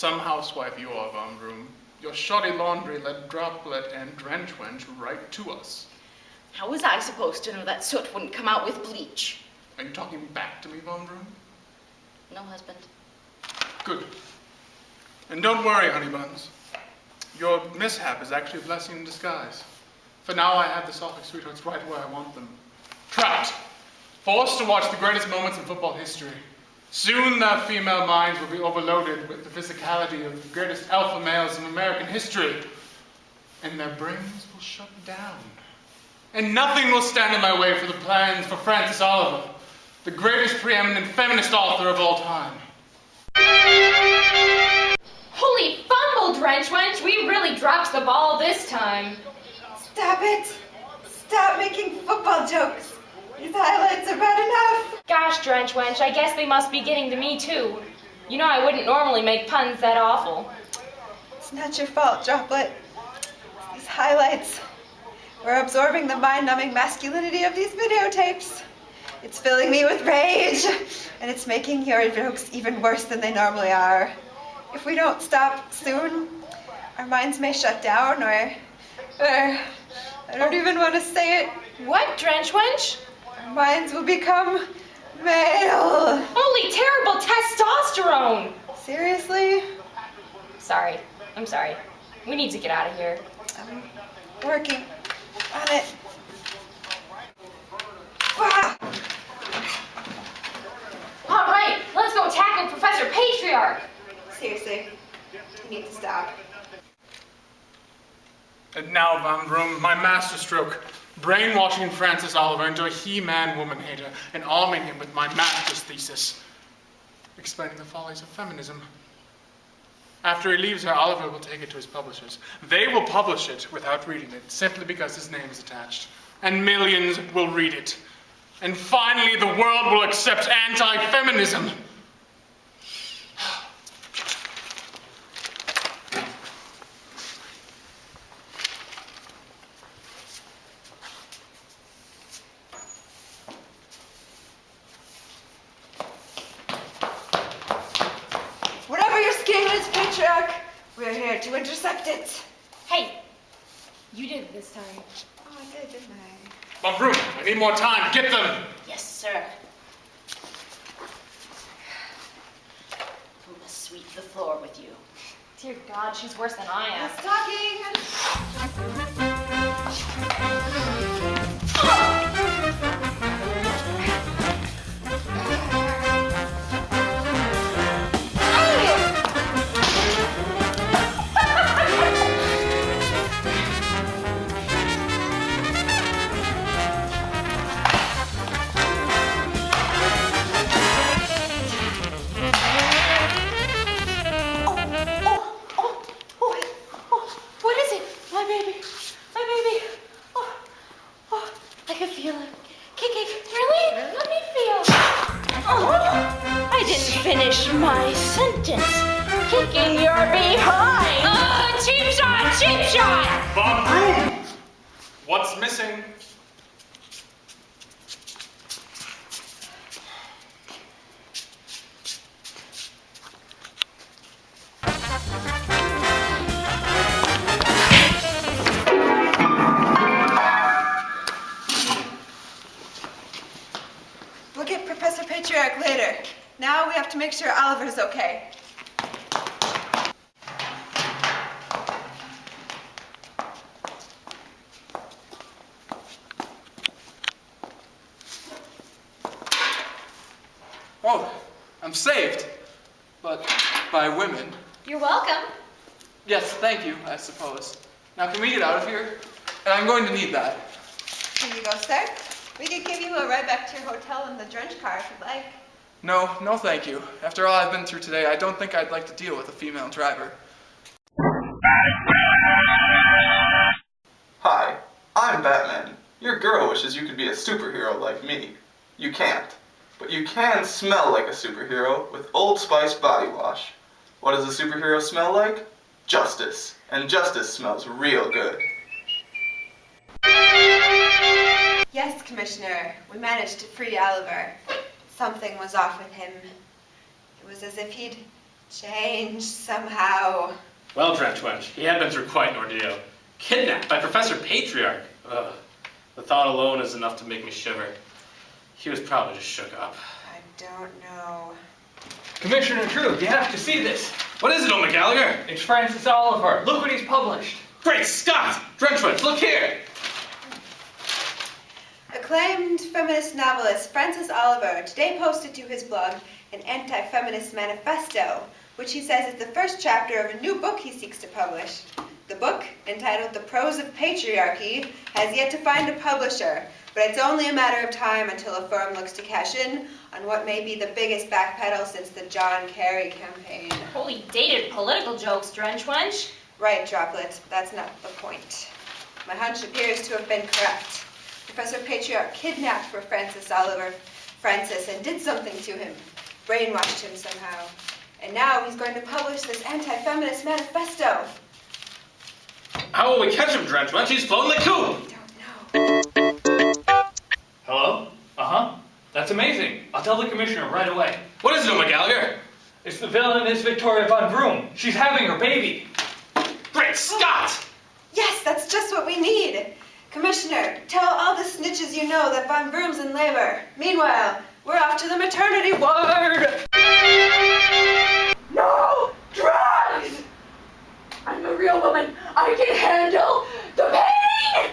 Some housewife you are, Von Room. Your shoddy laundry led Droplet and Drenchwench right to us. How was I supposed to know that soot wouldn't come out with bleach? Are you talking back to me, Von Room? No, husband. Good. And don't worry, honey buns. Your mishap is actually a blessing in disguise. For now I have the Suffolk sweethearts right where I want them. Trapped. Forced to watch the greatest moments in football history. Soon their female minds will be overloaded with the physicality of the greatest alpha males in American history. And their brains will shut down. And nothing will stand in my way for the plans for Frances Oliver, the greatest preeminent feminist author of all time. Holy fumble, Drenchwench! We really dropped the ball this time. Stop it! Stop making football jokes. These highlights are bad enough. Gosh, Drenchwench, I guess they must be getting to me too. You know I wouldn't normally make puns that awful. It's not your fault, Droplet. These highlights. We're absorbing the mind-numbing masculinity of these videotapes. It's filling me with rage, and it's making your jokes even worse than they normally are. If we don't stop soon, our minds may shut down, or I don't even want to say it. What, Drenchwench? Our minds will become male. Holy terrible testosterone! Seriously? Sorry. I'm sorry. We need to get out of here. I'm working on it. Ah! All right, let's go tackle Professor Patriarch. Seriously, you need to stop. And now, Von Room, my masterstroke. Brainwashing Frances Oliver into a he-man woman hater and arming him with my master's thesis. Explaining the follies of feminism. After he leaves her, Oliver will take it to his publishers. They will publish it without reading it, simply because his name is attached. And millions will read it. And finally, the world will accept anti-feminism. Whatever your scheme is, Patriarch, we're here to intercept it. Hey, you did it this time. Oh, I did, didn't I? Von Room, I need more time. Get them! Yes, sir. Who must sweep the floor with you? Dear God, she's worse than I am. Less talking. What is it? My baby. My baby. Oh, I can feel it. Kicking. Really? Let me feel. Oh, I didn't finish my sentence. Kicking your behind. Cheap shot, cheap shot. Von Room! What's missing? We'll get Professor Patriarch later. Now we have to make sure Oliver's okay. Oh, I'm saved. But by women. You're welcome. Yes, thank you, I suppose. Now can we get out of here? And I'm going to need that. Here you go, sir. We could give you a ride back to your hotel in the drench car if you'd like. No, no thank you. After all I've been through today, I don't think I'd like to deal with a female driver. Hi, I'm Batman. Your girl wishes you could be a superhero like me. You can't. But you can smell like a superhero with Old Spice body wash. What does a superhero smell like? Justice. And justice smells real good. Yes, Commissioner. We managed to free Oliver. Something was off with him. It was as if he'd Changed somehow. Well, Drenchwench, he had been through quite an ordeal. Kidnapped by Professor Patriarch. Ugh. The thought alone is enough to make me shiver. He was probably just shook up. I don't know. Commissioner Drew, you have to see this. What is it, old McGallagher? It's Francis Oliver. Look what he's published. Great Scott! Drenchwench, look here! Acclaimed feminist novelist Francis Oliver today posted to his blog an anti-feminist manifesto, which he says is the first chapter of a new book he seeks to publish. The book, entitled The Prose of Patriarchy, has yet to find a publisher, but it's only a matter of time until a firm looks to cash in on what may be the biggest backpedal since the John Kerry campaign. Holy dated political jokes, Drenchwench. Right, Droplet, that's not the point. My hunch appears to have been correct. Professor Patriarch kidnapped for Francis and did something to him, brainwashed him somehow. And now he's going to publish this anti-feminist manifesto. How will we catch him, Drenchwench? He's flown the coop! I don't know. Hello? Uh-huh. That's amazing. I'll tell the commissioner right away. What is it, old McGallagher? It's the villain, Miss Victoria von Broom. She's having her baby. Great Scott! Yes, that's just what we need. Commissioner, tell all the snitches you know that Von Broom's in labor. Meanwhile, we're off to the maternity ward. No! Drugs! I'm a real woman. I can handle the pain!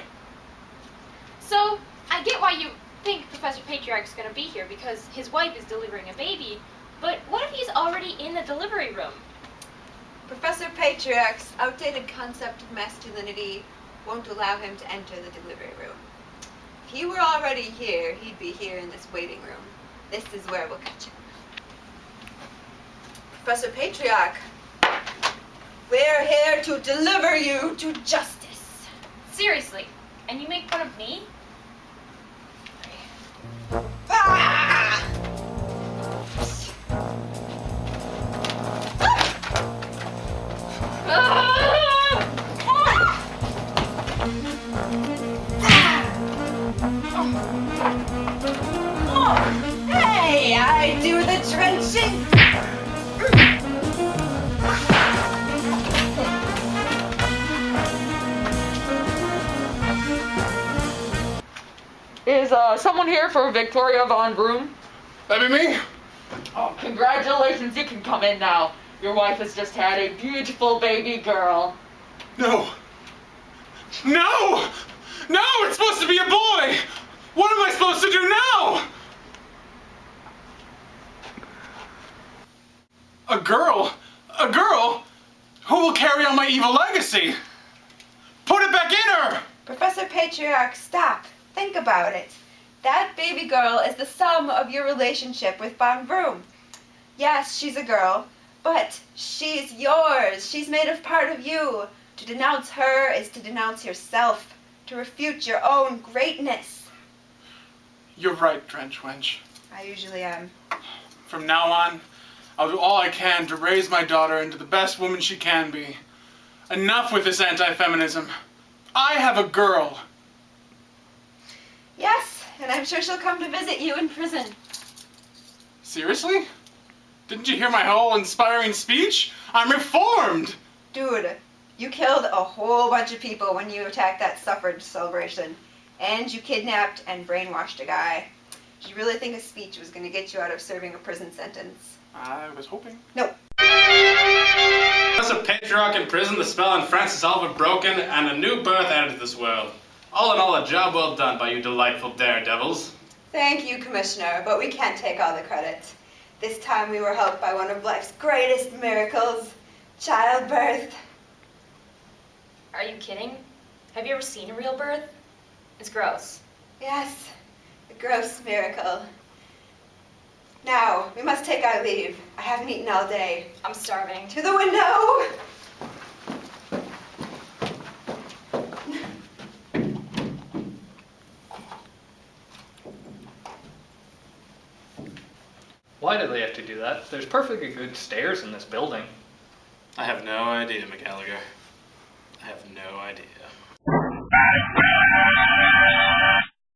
So, I get why you think Professor Patriarch's gonna be here because his wife is delivering a baby, but what if he's already in the delivery room? Professor Patriarch's outdated concept of masculinity won't allow him to enter the delivery room. If he were already here, he'd be here in this waiting room. This is where we'll catch him. Professor Patriarch, we're here to deliver you to justice. Seriously, and you make fun of me? Ah! Hey, I do the drenching. Is someone here for Victoria von Broom? That be me? Oh, congratulations, you can come in now. Your wife has just had a beautiful baby girl. No. No! No, it's supposed to be a boy! What am I supposed to do now? A girl? A girl? Who will carry on my evil legacy? Put it back in her! Professor Patriarch, stop. Think about it. That baby girl is the sum of your relationship with Von Broom. Yes, she's a girl, but she's yours. She's made of part of you. To denounce her is to denounce yourself, to refute your own greatness. You're right, Drenchwench. I usually am. From now on, I'll do all I can to raise my daughter into the best woman she can be. Enough with this anti-feminism. I have a girl. Yes, and I'm sure she'll come to visit you in prison. Seriously? Didn't you hear my whole inspiring speech? I'm reformed! Dude, you killed a whole bunch of people when you attacked that suffrage celebration. And you kidnapped and brainwashed a guy. Did you really think a speech was going to get you out of serving a prison sentence? I was hoping. No. Professor Patriarch in prison, the spell on Francis Oliver broken, and a new birth added to this world. All in all, a job well done by you delightful daredevils. Thank you, Commissioner, but we can't take all the credit. This time we were helped by one of life's greatest miracles, childbirth. Are you kidding? Have you ever seen a real birth? It's gross. Yes, a gross miracle. Now, we must take our leave. I haven't eaten all day. I'm starving. To the window! Why do they have to do that? There's perfectly good stairs in this building. I have no idea, McGallagher. I have no idea.